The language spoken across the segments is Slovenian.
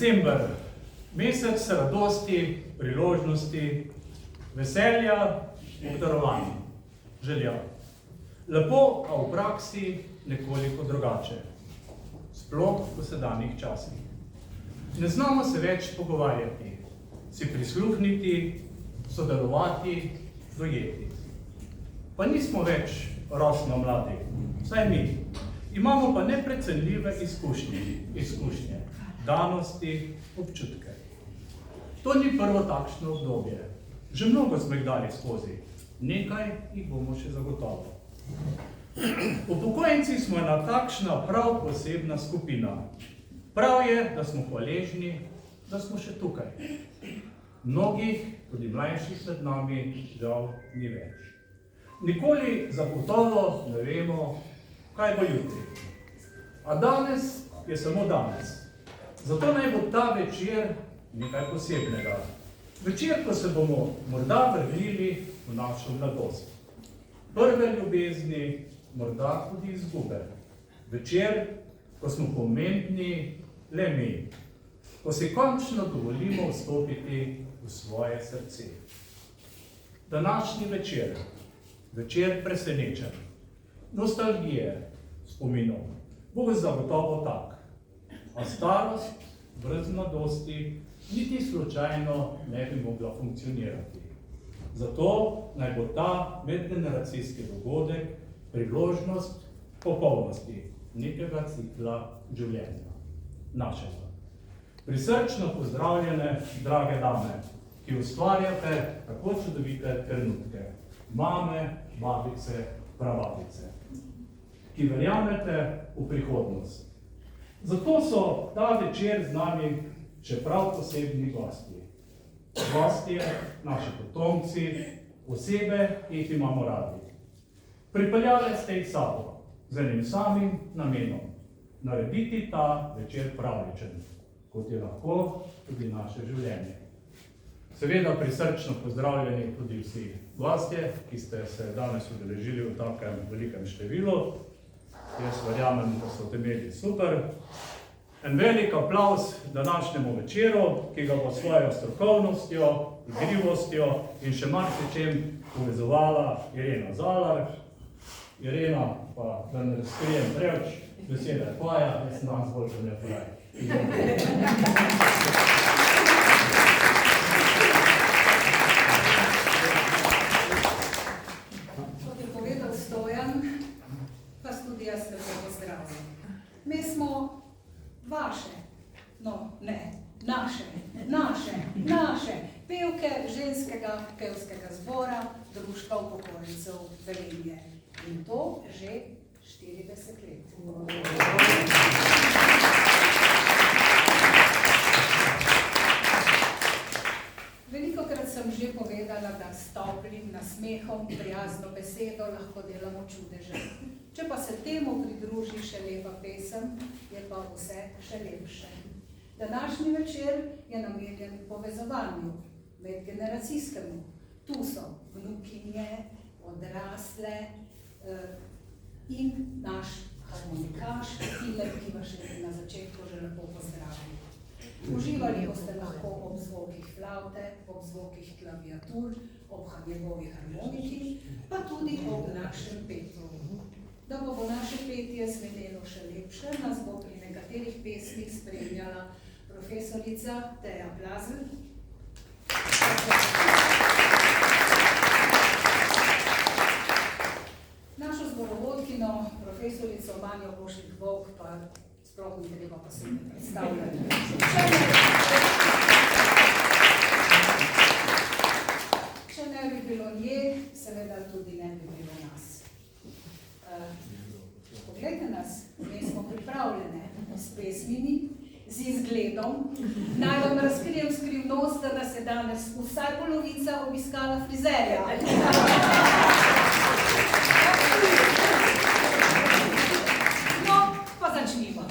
December, mesec radosti, priložnosti, veselja, obdarovanj, želja. Lepo, a v praksi nekoliko drugače, sploh v sedanjih časih. Ne znamo se več pogovarjati, si prisluhniti, sodelovati, dojeti. Pa nismo več rosno mladi, vsaj mi. Imamo pa neprecenljive izkušnje, danosti, občutke. To ni prvo takšno obdobje. Že mnogo smo jih dali skozi, nekaj jih bomo še zagotovo. Upokojenci smo ena takšna prav posebna skupina. Prav je, da smo hvaležni, da smo še tukaj. Mnogih, tudi mlajših med nami, žal ni več. Nikoli zagotovo ne vemo, kaj bo jutri. A danes je samo danes. Zato naj bo ta večer nekaj posebnega. Večer, ko se bomo morda vrnili v našo mladost. Prve ljubezni, morda tudi izgube. Večer, ko smo pomembni le mi. Ko si končno dovolimo vstopiti v svoje srce. Današnji večer, večer presenečen, nostalgije, spominov, bo zagotovo tak. A starost brez mladosti niti slučajno ne bi mogla funkcionirati. Zato naj bo ta medgeneracijski dogodek priložnost popolnosti nekega cikla življenja, našega. Prisrčno pozdravljene, drage dame, ki ustvarjate tako čudovite trenutke, mame, babice, prababice, ki verjamete v prihodnost. Zato so ta večer z nami še prav posebni gosti. Gostje, naši potomci, osebe, ki jih imamo radi. Pripeljali ste jih sabo z enim samim namenom, narediti ta večer pravličen, kot je lahko tudi naše življenje. Seveda prisrčno pozdravljeni tudi vsi gostje, ki ste se danes udeležili v takem velikem številu. Jaz verjamem, da so imeli super. En velik aplavz današnjemu večeru, ki ga bo svojo strokovnostjo, igrivostjo in še marsičem povezovala Irena Zalar. Irena, pa da ne razkrijem preveč, beseda je tvoja, jaz sem danes bolj že ne poraj. Kot je povedal Stojan, pa tudi jaz lepo pozdravljam. Mi smo vaše, no ne, naše pevke ženskega pevskega zbora Društva upokojencev Velenje. In to že 40 let. Velikokrat sem že povedala, da s toplim nasmehom, prijazno besedo lahko delamo čudeže. Če pa se temu pridruži še lepa pesem, je pa vse še lepše. Današnji večer je namenjen povezovanju, medgeneracijskemu. Tu so vnukinje, odrasle in naš harmonikaš, Filip, ki vas še na začetku že lepo pozdravim. Uživali boste lahko ob zvokih flavte, ob zvokih klaviatur, ob njegovi harmoniki, pa tudi ob našem petju. Da bo naše petje zvenelo še lepše, nas bo pri nekaterih pesmih spremljala profesorica Teja Plazl. Našo zborovodkino, profesorico Manjo Bošnik-Volk, pa sploh ni treba posebej predstavljati. Če ne bi bilo nje, seveda tudi ne bi bilo nas. Poglejte nas, mi smo pripravljene s pesmini, z izgledom. Naj vam razkrijem skrivnost, da nas je danes vsaj polovica obiskala frizerja. No, pa začnimo.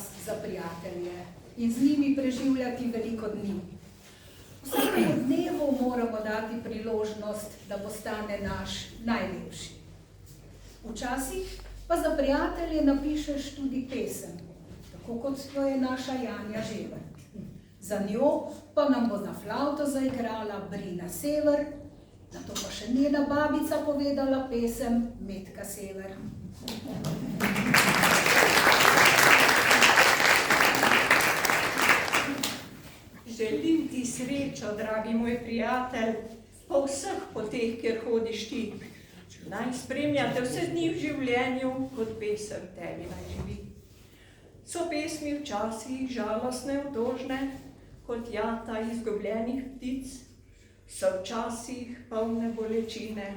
čas za prijatelje in z njimi preživljati veliko dni. Vsakemu dnevu moramo dati priložnost, da postane naš najlepši. Včasih pa za prijatelje napišeš tudi pesem, tako kot to je naša Janja Žebert. Za njo pa nam bo na flavto zaigrala Brina Sever, nato pa še njena babica povedala pesem Metka Sever. Želim ti srečo, dragi moj prijatelj, po vseh poteh, kjer hodiš ti. Naj spremljate vse dni v življenju, kot pesem tebi naj živi. So pesmi včasih žalostne, otožne, kot jata izgubljenih ptic, so včasih polne bolečine,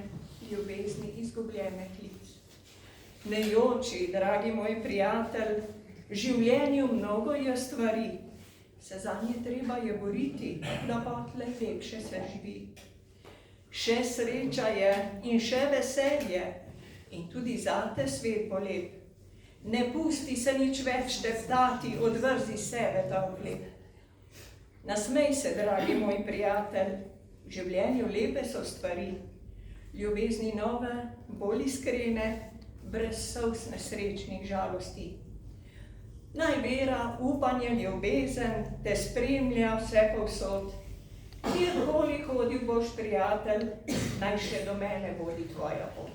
ljubezni izgubljene klic. Ne joči, dragi moj prijatelj, v življenju mnogo je stvari, se zanje treba je boriti, da pa tle lepše se živi. Še sreča je in še veselje in tudi zate svet bo lep. Ne pusti se nič več teptati, odvrzi sebe ta oklep. Nasmej se, dragi moj prijatelj, v življenju lepe so stvari, ljubezni nove, bolj iskrene, brez solz nesrečnih žalosti. Naj vera, upanje, ljubezen te spremlja vse povsod. Kjerkoli hodil boš, prijatelj, naj še do mene vodi tvoja pot.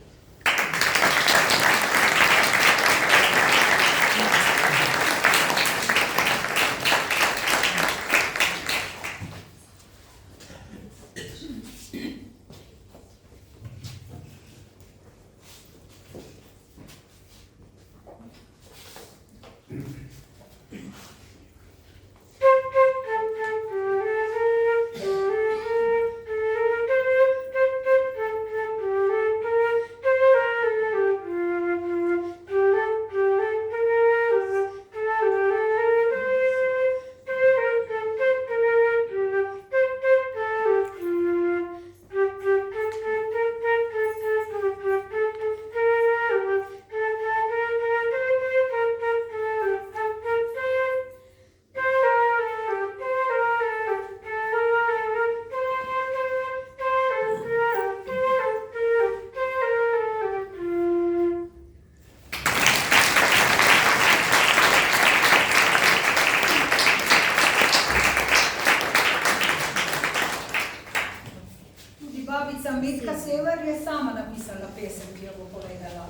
Metka Sever je sama napisala pesem, ki jo bo povedala.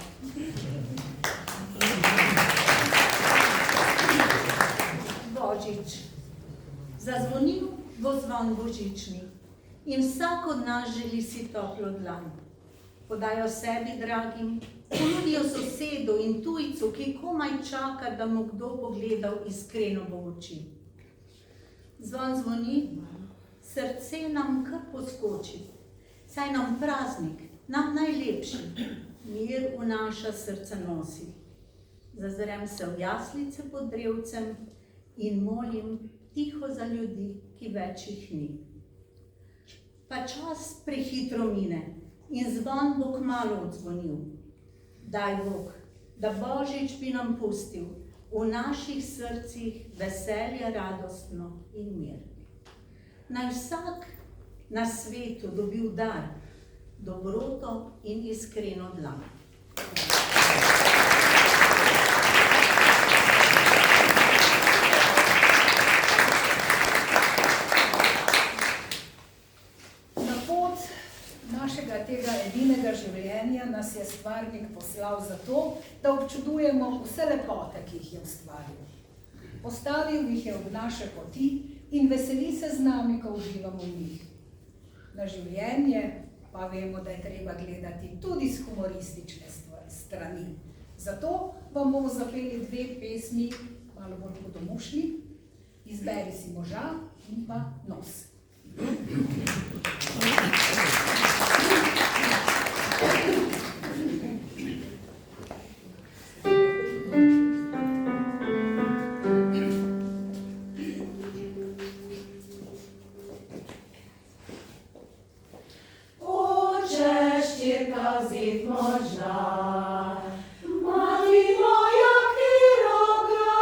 Božič. Zazvonil bo zvon božični in vsak od nas želi si toplo dlan. Podajo sebi dragim, ponudijo sosedu in tujcu, ki komaj čaka, da mu kdo pogledal iskreno v oči. Zvon zvoni, srce nam kar poskoči. Saj nam praznik, nam najlepši, mir v naša srca nosi. Zazrem se v jaslice pod drevcem in molim tiho za ljudi, ki več jih ni. Pa čas prehitro mine in zvon bo kmalu odzvonil. Daj Bog, da Božič bi nam pustil v naših srcih veselje radostno in mir. Naj vsak na svetu dobil dar, dobroto in iskreno dlan. Na pot našega tega edinega življenja nas je stvarnik poslal zato, da občudujemo vse lepote, ki jih je ustvaril. Postavil jih je ob naše poti in veseli se z nami, ko uživamo v njih. Na življenje pa vemo, da je treba gledati tudi z humoristične strani. Zato vam bomo zapeli dve pesmi, malo bolj hudomušni. Izberi si moža in pa nos. Zid možna, mati moja, ki roga,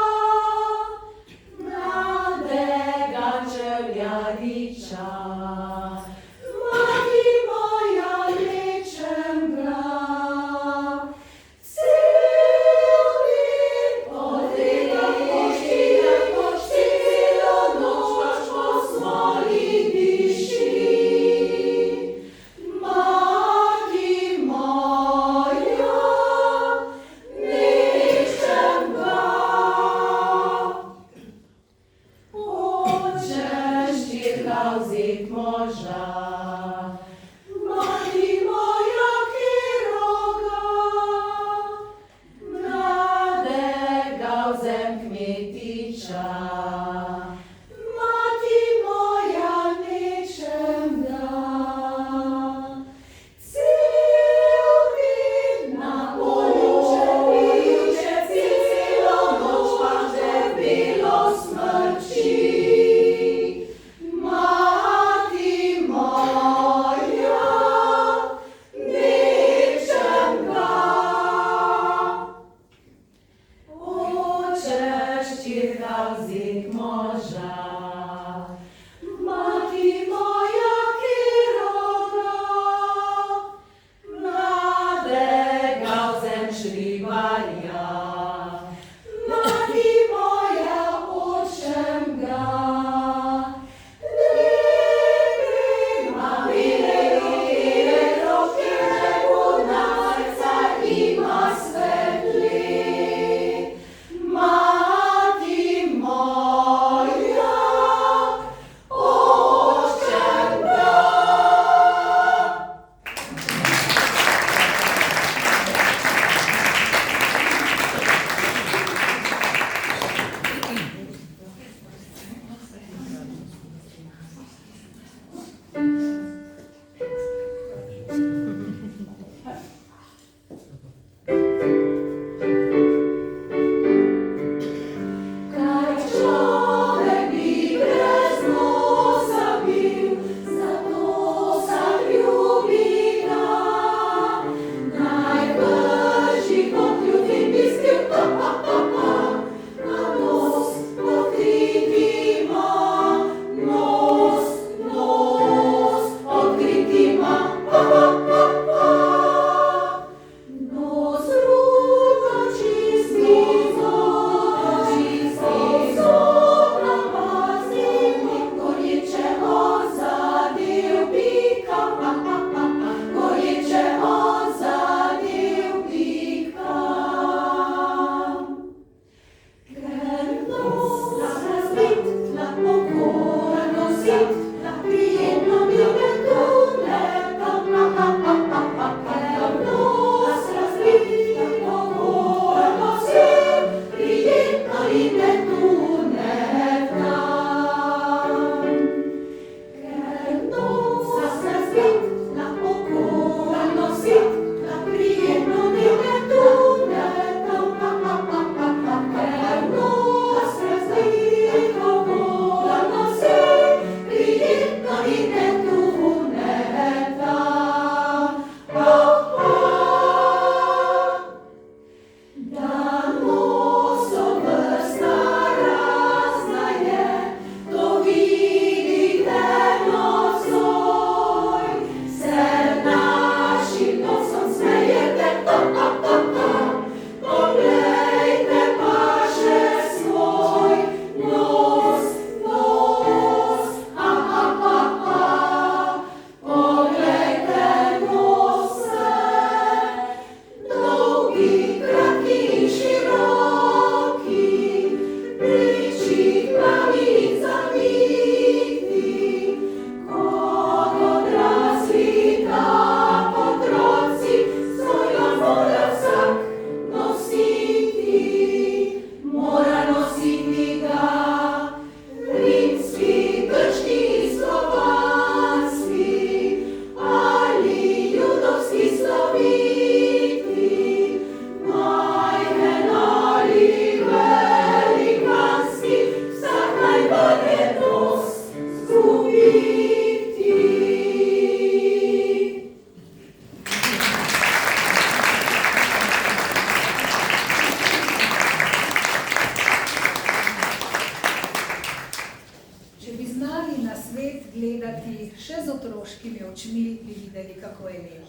očmi bi videli, kako je lep.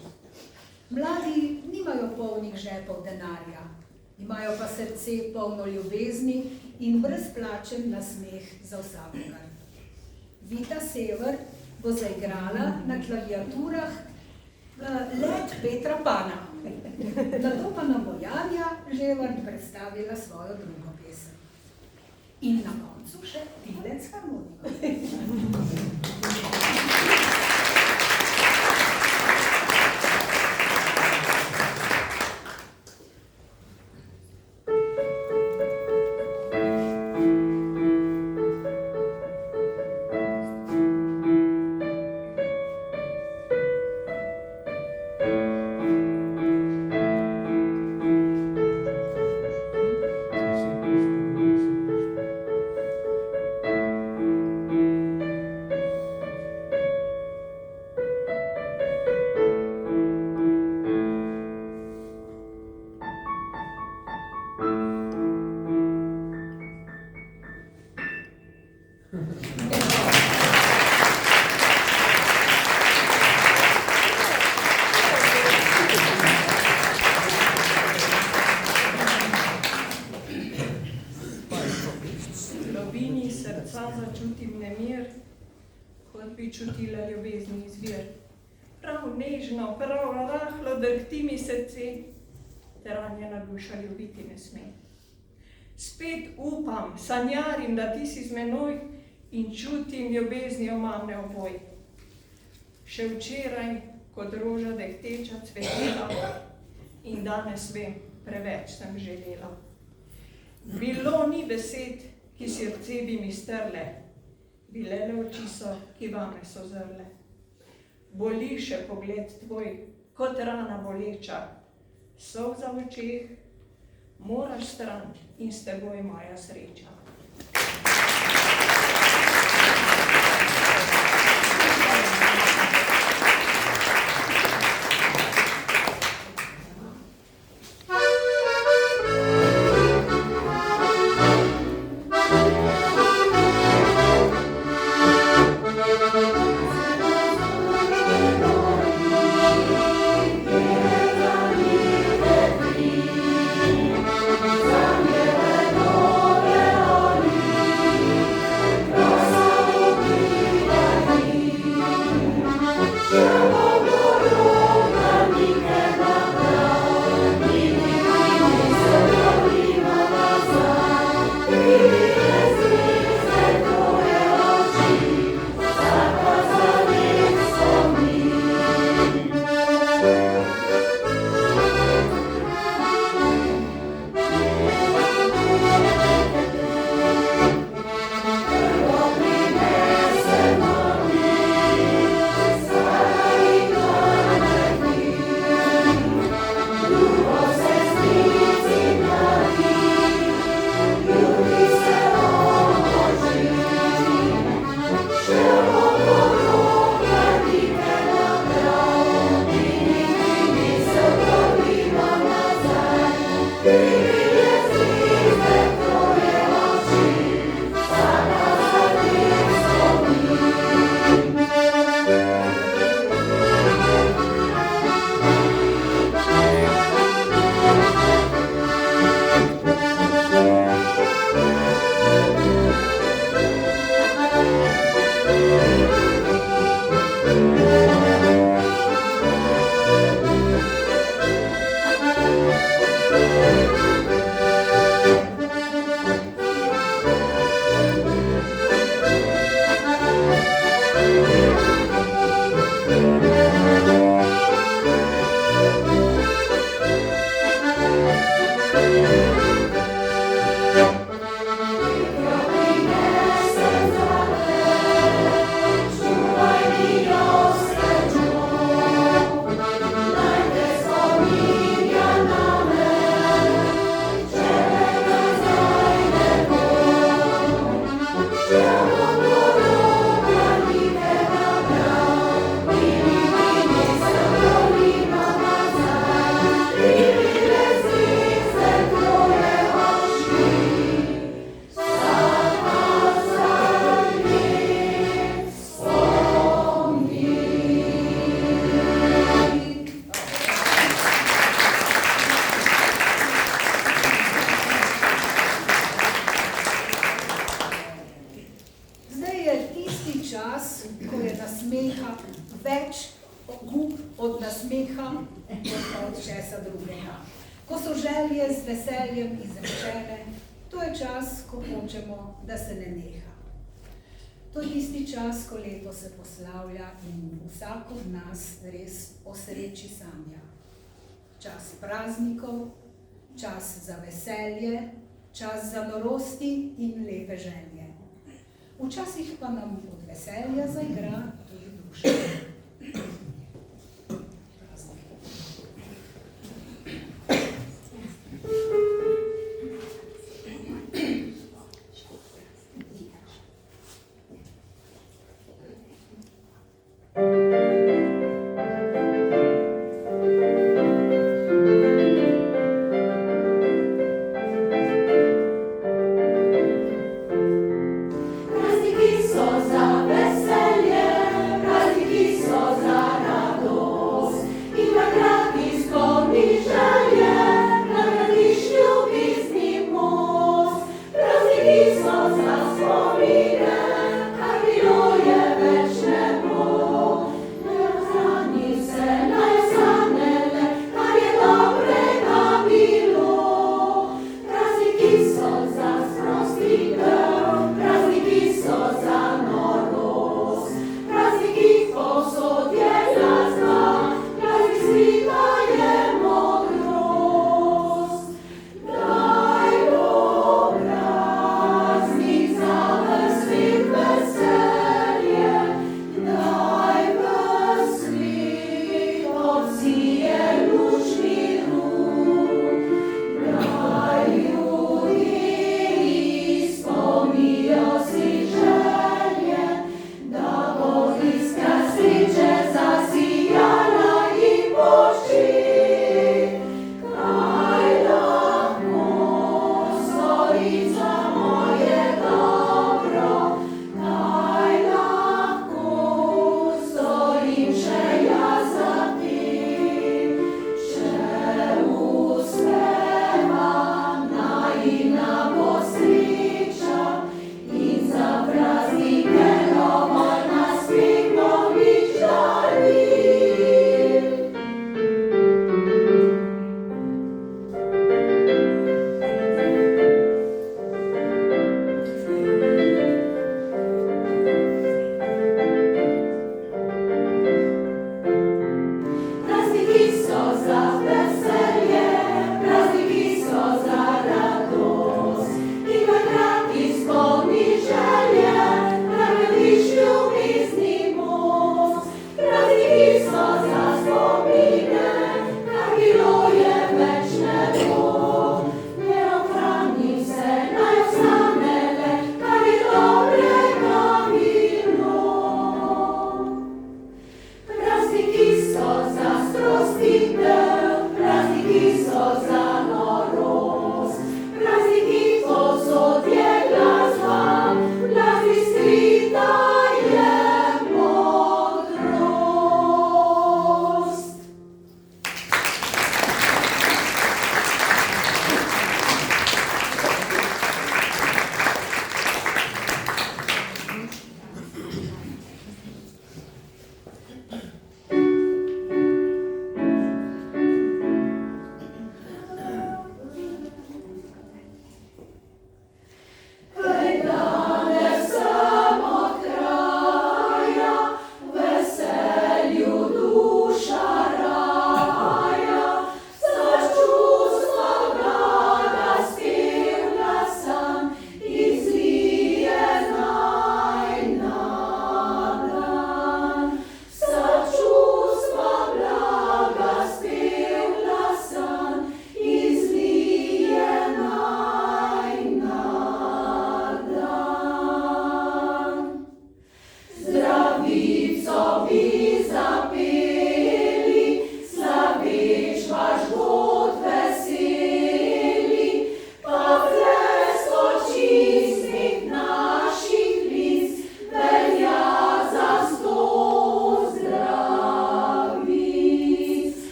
Mladi nimajo polnih žepov denarja, imajo pa srce polno ljubezni in brezplačen nasmeh za vsakogar. Vita Sever bo zaigrala na klaviaturah Let Petra Pana. Nato pa nam bo Janja Ževart predstavila svojo drugo pesem. In na koncu še Tilec harmoniko. Začutim nemir, kot bi čutila ljubezni izvir. Prav nežno, prav rahlo drhti mi srce, te ranjena duša ljubiti ne sme. Spet upam, sanjarim, da ti si z menoj in čutim ljubezni omamne oboj. Še včeraj, kot roža dehteča cvetela in danes vem, preveč sem želela. Bilo ni besed, ki srce bi mi strle, bile le oči so, ki vame so zrle. Boli še pogled tvoj, kot rana boleča, solza v očeh, moraš stran in s teboj moja sreča. Za mnie kot od česa drugega. Ko so želje z veseljem izrečene, to je čas, ko hočemo, da se ne neha. To je tisti čas, ko leto se poslavlja in vsak od nas res o sreči sanja. Čas praznikov, čas za veselje, čas za norosti in lepe želje. Včasih pa nam od veselja zaigra tudi duša. Prazniki so za veselje, prazniki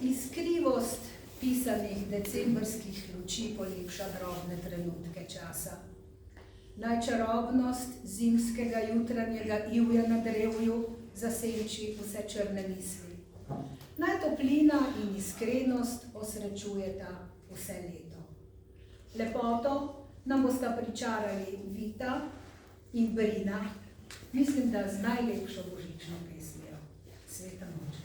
Iskrivost pisanih decembrskih luči polepša drobne trenutke časa. Naj čarobnost zimskega jutranjega ivja na drevju zasenči vse črne misli. Naj toplina in iskrenost osrečujeta vse leto. Lepoto nam bosta pričarali Vita in Brina, mislim, da z najlepšo božično pesmijo Sveta noč.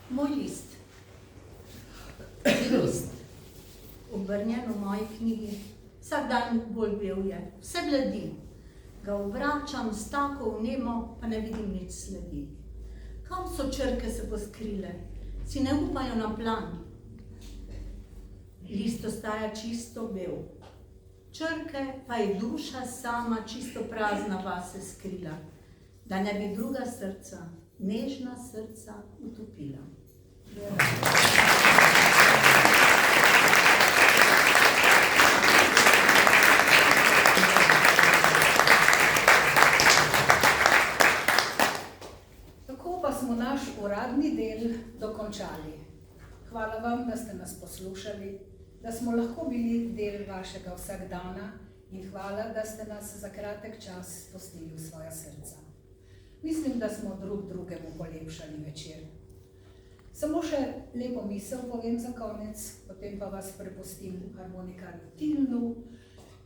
Moj list, list, obrnjen v moji knjigi, vsak dan bolj bel je, vse bledi. Ga obračam s tako vnemo, pa ne vidim nič sledi. Kam so črke se poskrile, si ne upajo na plan. List ostaja čisto bel, črke pa je duša sama čisto prazna vase skrila, da ne bi druga srca, nežna srca utopila. Tako pa smo naš uradni del dokončali. Hvala vam, da ste nas poslušali, da smo lahko bili del vašega vsakdana in hvala, da ste nas za kratek čas spustili v svoja srca. Mislim, da smo drug drugemu polepšali večer. Samo še lepo misel povem za konec, potem pa vas prepustim harmonikarju Tilnu,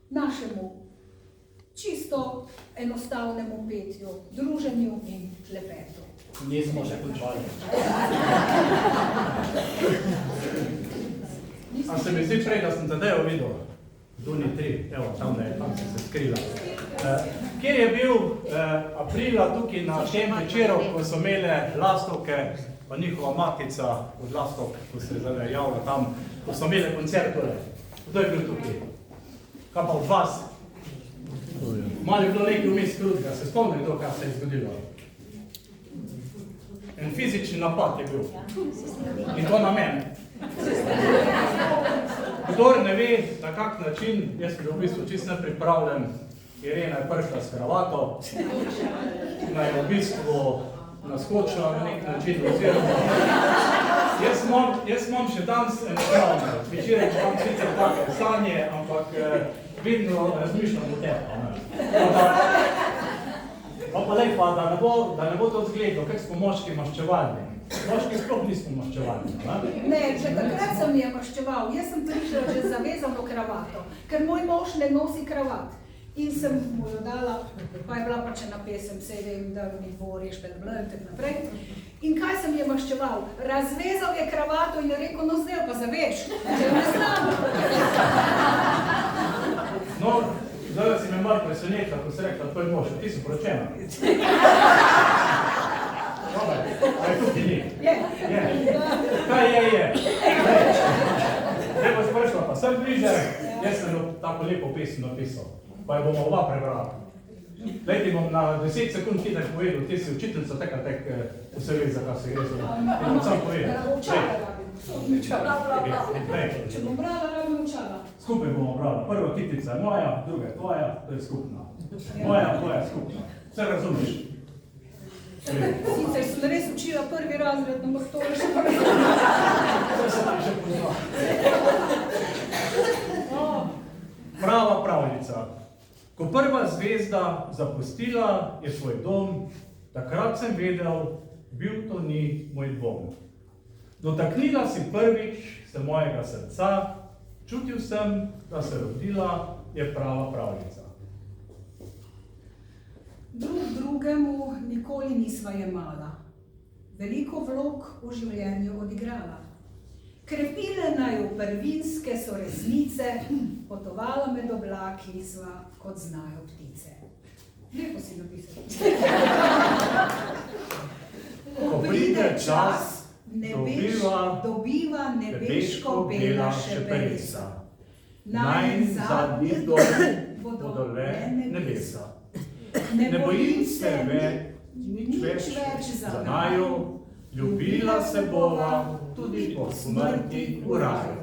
našemu čisto enostavnemu petju, druženju in klepetu. Nismo še končali. A se mi zdi prej, da sem Tadejo videl? Duni 3, evo, tam se skrila. Kjer je bil aprila tukaj na tem večeru, ko so imele lastovke, pa njihova matica od lastovk, ko se je javila tam, ko so imele koncert tole. Kdo je bil tukaj? Kaj pa od vas? Malo je bilo nekaj vmes krutega, se spomni to, kaj se je zgodilo? En fizični napad je bil. In to na mene. Kdor ne ve, na kak način, jaz sem v bistvu čisto nepripravljen, Irena je prišla s kravato, naj je v bistvu naskočila na nek način oziroma. Jaz imam še danes enostavno, večer imam sicer take sanje, ampak vedno razmišljam o tebi. Pa lepa, da ne bo to zgledal, kak smo moški maščevalni. Moški sploh nismo maščevalni. Ne, že takrat sem je maščeval. Jaz sem prišla že zavezano kravato, ker moj mož ne nosi kravat. In sem mu jo dala, pa je bila pač ena pesem, sej vem, da mi dvoriš, in tako naprej. In kaj sem je maščeval? Razvezal je kravato in je rekel, no zdaj pa zaveš, če ne znam. No, zdaj si me malo presenetila, ko si rekla, tvoj mož, ti si poročena. Dobar, a je tukaj ni? Je. Kaj je? Zdaj pa si prišla pa sem bliže, jaz sem tako lepo pesem napisal, pa jo bomo oba prebrala. Lej, ti bom na 10 sekund hitro povedal, ti si učiteljica, tako vse veš, za kaj se gre. Ti bom sam povedal. Učala rabim. Če bom brala, rabim učala. Skupaj bomo brali. Prva kitica je moja, druga je tvoja, to je skupna. Moja, tvoja, skupna. Vse razumeš? Sicer sem res učila prvi razred, ampak to je še prvi. To se ti že pozna. Prava pravljica. Ko prva zvezda zapustila je svoj dom, takrat sem vedel, bil to ni moj dvom. Dotaknila si prvič se mojega srca, čutil sem, da se rodila je prava pravljica. Drug drugemu nikoli nisva jemala. Veliko vlog v življenju odigrala. Krepile naju prvinske so resnice, potovala med oblaki sva, kot znajo ptice. Lepo si napisal. Ko pride čas, dobiva nebeško bela šeperesa. Najin zadnji dom bodo le nebesa. Ne bojim se nič več za naju, ljubila se bova tudi po smrti v raju.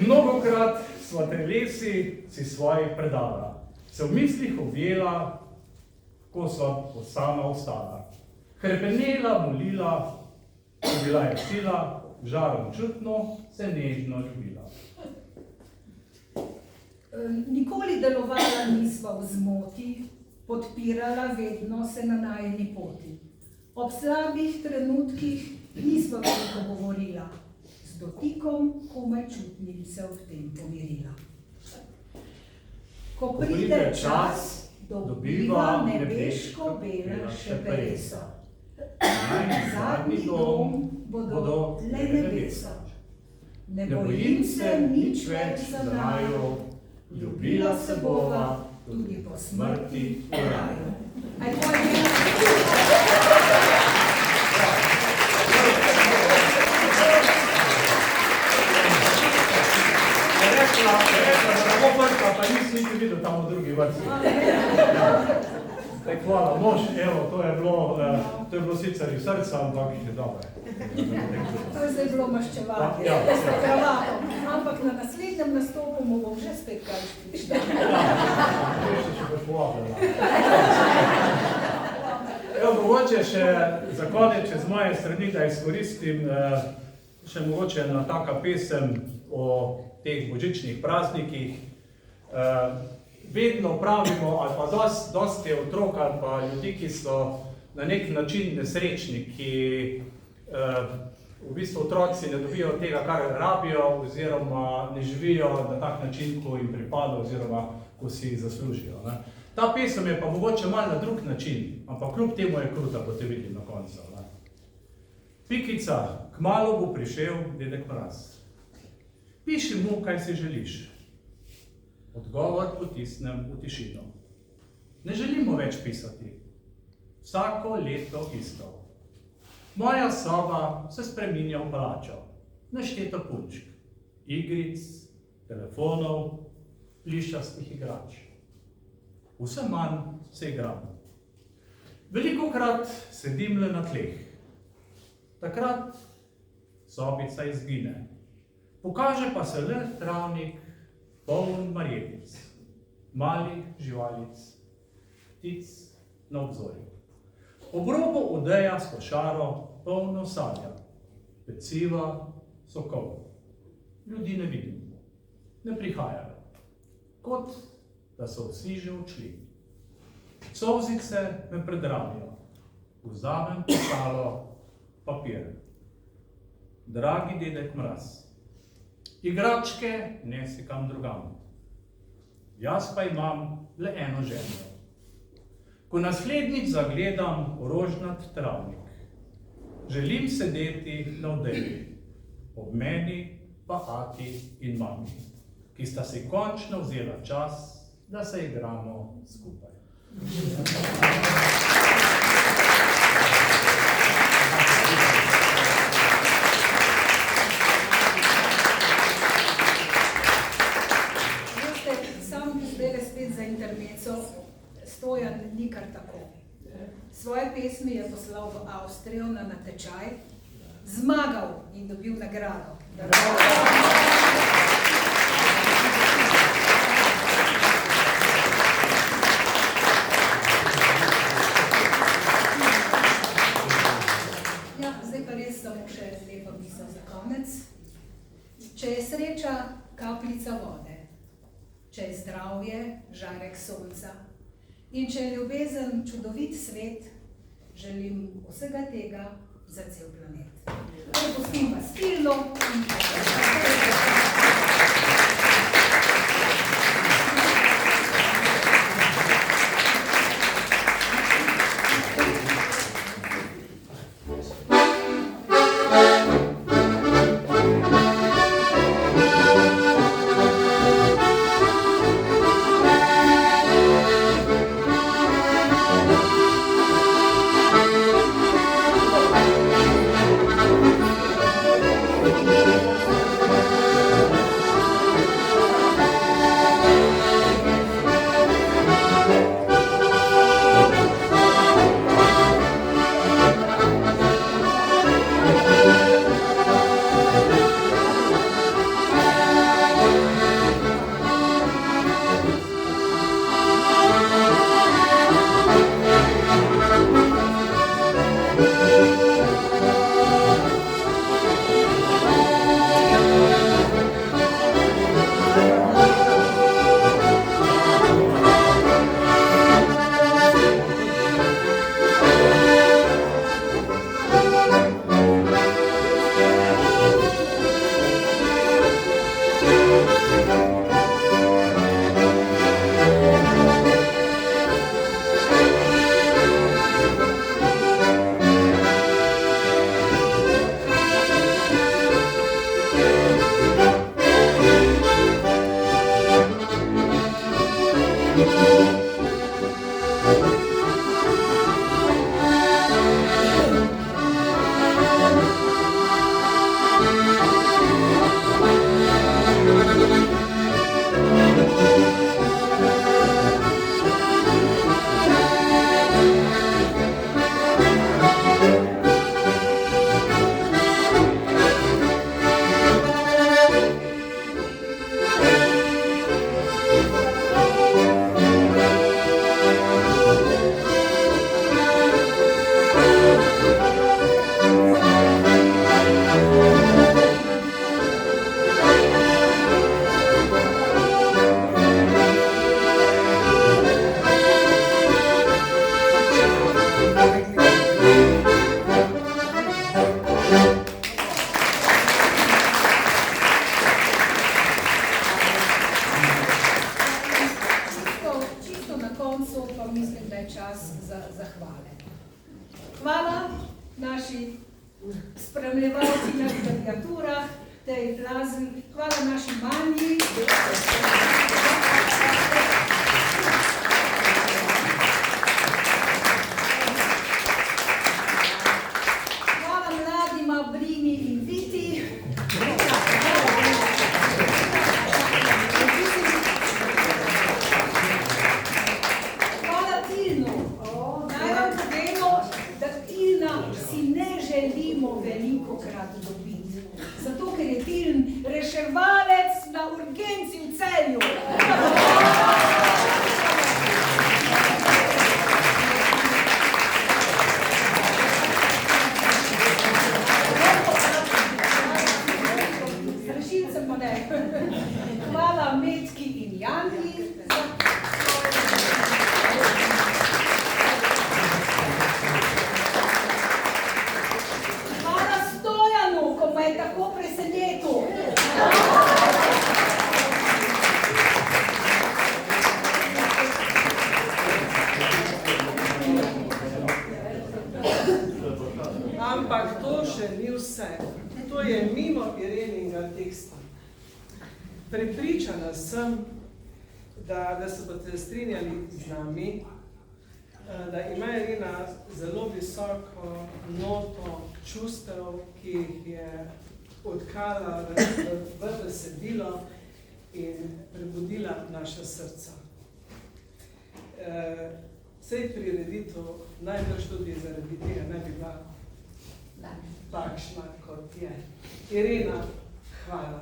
Mnogokrat sva telesi si svojih predala, se v mislih objela, ko sva sama ostala. Hrepenela, molila, bila je sila, žarom čutno, se nežno ljubila. Nikoli delovala nisva v zmoti, podpirala vedno se na najini poti. Ob slabih trenutkih nisva veliko govorila, z dotikom komaj čutnim se ob tem pomirila. Ko pride čas, dobiva nebeško bela šeperesa. Najin zadnji dom bodo le nebesa. Ne bojim se nič več za naju, ljubila se bova tudi po smrti v raju. Rekla, da ne bo prka, pa nisi niti videl tam v drugi vrsti. Hvala, mož, evo, to je bilo sicer iz srca, ampak je dobro. To je zdaj bilo maščevanje, s kravatom. Ampak na naslednjem nastopu mu bom že spet kaj špičila. Še boš povabila. Evo, mogoče še za konec z moje strani, da izkoristim še mogoče ena taka pesem o teh božičnih praznikih. Vedno pravimo, ali pa dosti otrok ali pa ljudi, ki so na nek način nesrečni, ki v bistvu otroci ne dobijo tega, kar rabijo, oziroma ne živijo na tak način, ko jim pripada, oziroma ko si zaslužijo. Ta pesem je pa mogoče malo na drug način, ampak kljub temu je kruta, boste videli na koncu. Pikica, kmalu bo prišel dedek Mraz. Piši mu, kaj si želiš. Odgovor potisnem v tišino. Ne želimo več pisati. Vsako leto isto. Moja soba se spreminja v palačo. Nešteto punčk, igric, telefonov, plišastih igrač. Vse manj se igram. Velikokrat sedim le na tleh. Takrat sobica izgine. Pokaže pa se le travnik, poln marjetic, malih živalic, ptic na obzorju. Ob robu odeja s košaro, polno sadja, peciva, sokov. Ljudi ne vidim, ne prihajajo, kot da so vsi že odšli. Solzice me predravijo, vzamem pisalo, papir. Dragi dedek Mraz, igračke nesi kam drugam. Jaz pa imam le eno željo. Ko naslednjič zagledam rožnat travnik, želim sedeti na odeji, ob meni pa ati in mami, ki sta si končno vzela čas, da se igramo skupaj. intermezzo, Stojan ni kar tako. Svoje pesmi je poslal v Avstrijo na natečaj, zmagal in dobil nagrado. Ja, zdaj pa res samo še lepa misel za konec. Če je sreča kapljica vode, če je zdravje žarek sonca in če je ljubezen čudovit svet, želim vsega tega za cel planet. Pustim vas stilno in hvala naši spremljevalci na klaviaturah, tej plazni, hvala naši manji. Hvala mladima Brini in Viti. Hvala Tilnu. Naj vam povemo, da Tilna si ne želimo velikokrat dobiti. Zato, ker je Tiln reševalec na urgenci v Celju. Rešilcem pa ne. Hvala Metki in Janki. Hvala Stojanu, ko me je tako presenetil. Ampak to še ni vse. To je mimo Ireninga teksta. Prepričana sem, da se boste strinjali z nami, da ima Irena zelo visoko noto čustev, ki jih je odkala v besedilo in prebudila naša srca. sej prireditev najbrž tudi zaradi tega ne bi bila takšna, kot je. Irena, hvala.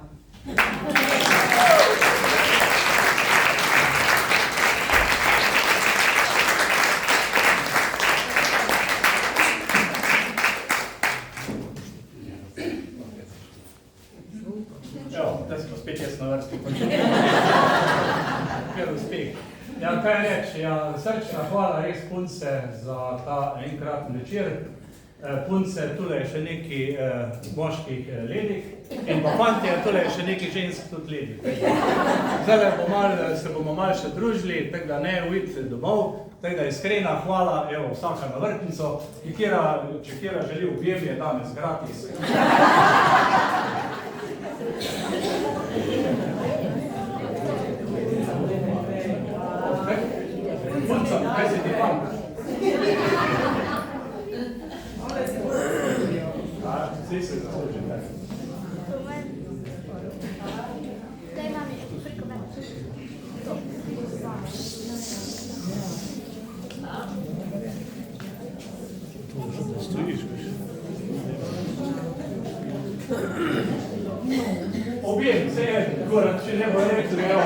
Evo, da smo spet jaz na vrsti. Kjer uspeh. Ja, kaj reči, ja, srčna hvala res punce za ta enkratni večer. Punce, tule je še nekaj moških ledih in pa fantje, tule je še nekaj žensk tudi ledih. Zdaj se bomo malo še družili, tako da ne uiti domov, tako da iskrena hvala, evo, vsaka na vrtnico, če kjera želi objem, je danes gratis. Punca, kaj si ti fant? Vsi se zaslužite. Daj mami, preko mene. Stojiš, objem, se je, korak, če ne bo rekel, evo.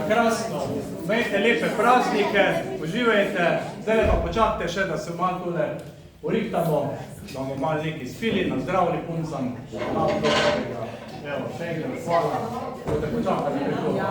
Krasno, imejte lepe praznike, uživajte, zdaj pa počakajte še, da se malo tule urihtamo, da bomo malo nekaj spili, nazdravili puncam, malo dobrega. Evo, še enkrat hvala, boste počakali prihodno.